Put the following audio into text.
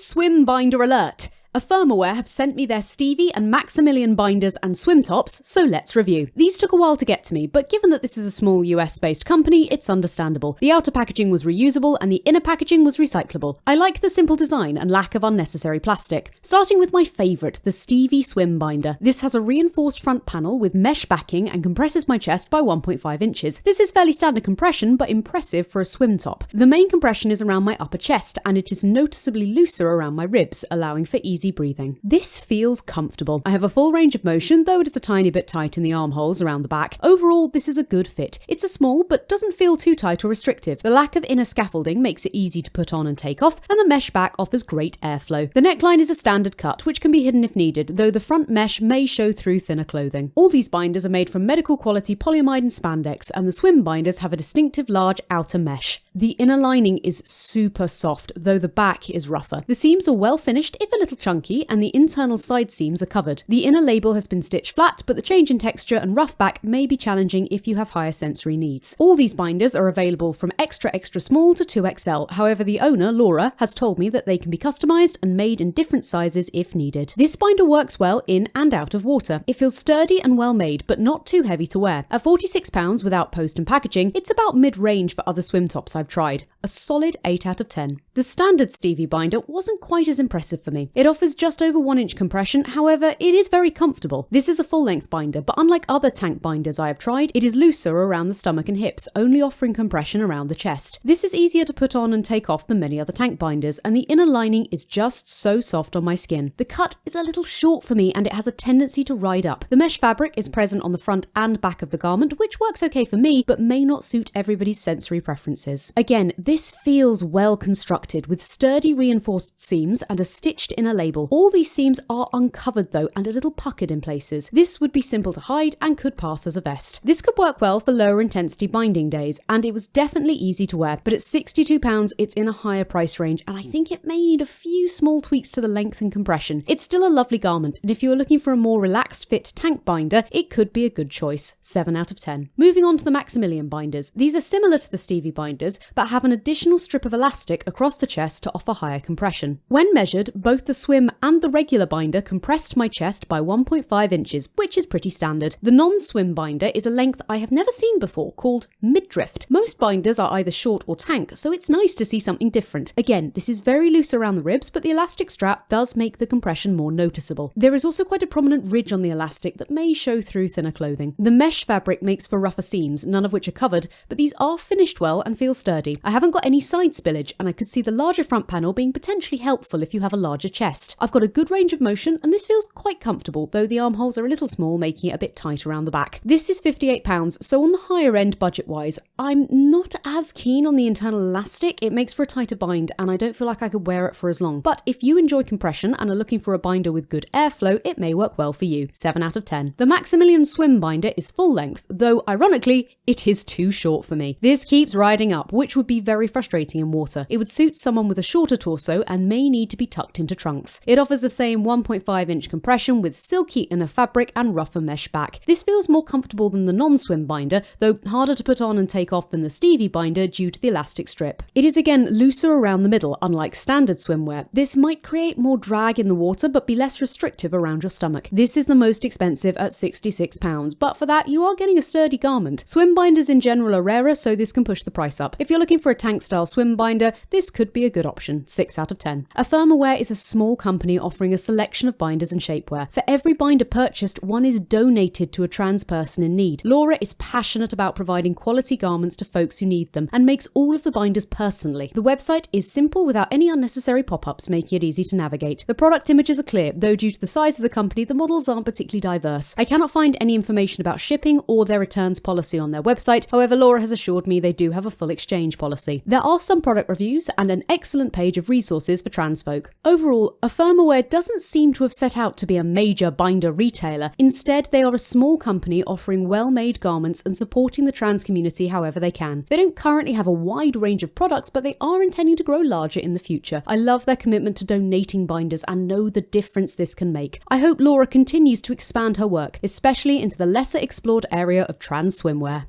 swim binder alert! Affirmawear have sent me their Stevie and Maximilian binders and swim tops, so let's review. These took a while to get to me, but given that this is a small US-based company, it's understandable. The outer packaging was reusable and the inner packaging was recyclable. I like the simple design and lack of unnecessary plastic. Starting with my favourite, the Stevie swim binder. This has a reinforced front panel with mesh backing and compresses my chest by 1.5 inches. This is fairly standard compression, but impressive for a swim top. The main compression is around my upper chest, and it is noticeably looser around my ribs, allowing for easy breathing. This feels comfortable. I have a full range of motion, though it is a tiny bit tight in the armholes around the back. Overall, this is a good fit. It's a small, but doesn't feel too tight or restrictive. The lack of inner scaffolding makes it easy to put on and take off, and the mesh back offers great airflow. The neckline is a standard cut, which can be hidden if needed, though the front mesh may show through thinner clothing. All these binders are made from medical quality polyamide and spandex, and the swim binders have a distinctive large outer mesh. The inner lining is super soft, though the back is rougher. The seams are well finished, if a little chunky, and the internal side seams are covered. The inner label has been stitched flat, but the change in texture and rough back may be challenging if you have higher sensory needs. All these binders are available from extra small to 2XL. However, the owner, Laura, has told me that they can be customized and made in different sizes if needed. This binder works well in and out of water. It feels sturdy and well made, but not too heavy to wear. At £46 without post and packaging, it's about mid-range for other swim tops I've tried. A solid 8 out of 10. The standard Stevie binder wasn't quite as impressive for me. It offers just over 1 inch compression, however, it is very comfortable. This is a full-length binder, but unlike other tank binders I have tried, it is looser around the stomach and hips, only offering compression around the chest. This is easier to put on and take off than many other tank binders, and the inner lining is just so soft on my skin. The cut is a little short for me, and it has a tendency to ride up. The mesh fabric is present on the front and back of the garment, which works okay for me, but may not suit everybody's sensory preferences. Again, this feels well constructed, with sturdy reinforced seams and a stitched inner label. All these seams are uncovered though, and a little puckered in places. This would be simple to hide and could pass as a vest. This could work well for lower intensity binding days, and it was definitely easy to wear, but at £62 it's in a higher price range, and I think it may need a few small tweaks to the length and compression. It's still a lovely garment, and if you are looking for a more relaxed fit tank binder, it could be a good choice. 7 out of 10. Moving on to the Maximilian binders. These are similar to the Stevie binders, but have an additional strip of elastic across the chest to offer higher compression. When measured, both the swim and the regular binder compressed my chest by 1.5 inches, which is pretty standard. The non-swim binder is a length I have never seen before, called mid-drift. Most binders are either short or tank, so it's nice to see something different. Again, this is very loose around the ribs, but the elastic strap does make the compression more noticeable. There is also quite a prominent ridge on the elastic that may show through thinner clothing. The mesh fabric makes for rougher seams, none of which are covered, but these are finished well and feel sturdy. I haven't got any side spillage, and I could see the larger front panel being potentially helpful if you have a larger chest. I've got a good range of motion, and this feels quite comfortable, though the armholes are a little small, making it a bit tight around the back. This is £58, so on the higher end budget-wise. I'm not as keen on the internal elastic. It makes for a tighter bind, and I don't feel like I could wear it for as long. But if you enjoy compression and are looking for a binder with good airflow, it may work well for you. 7 out of 10. The Maximilian swim binder is full length, though ironically, it is too short for me. This keeps riding up, which would be very frustrating in water. It would suit someone with a shorter torso and may need to be tucked into trunks. It offers the same 1.5 inch compression with silky inner fabric and rougher mesh back. This feels more comfortable than the non-swim binder, though harder to put on and take off than the Stevie binder due to the elastic strip. It is again looser around the middle, unlike standard swimwear. This might create more drag in the water but be less restrictive around your stomach. This is the most expensive at £66, but for that you are getting a sturdy garment. Swim binders in general are rarer, so this can push the price up. If you're looking for a tank style swim binder, this could be a good option. 6 out of 10. Affirmawear is a small company offering a selection of binders and shapewear. For every binder purchased, one is donated to a trans person in need. Laura is passionate about providing quality garments to folks who need them and makes all of the binders personally. The website is simple without any unnecessary pop-ups, making it easy to navigate. The product images are clear, though due to the size of the company, the models aren't particularly diverse. I cannot find any information about shipping or their returns policy on their website. However, Laura has assured me they do have a full exchange policy. There are some product reviews and an excellent page of resources for trans folk. Overall, Affirmawear doesn't seem to have set out to be a major binder retailer. Instead, they are a small company offering well-made garments and supporting the trans community however they can. They don't currently have a wide range of products, but they are intending to grow larger in the future. I love their commitment to donating binders and know the difference this can make. I hope Laura continues to expand her work, especially into the lesser explored area of trans swimwear.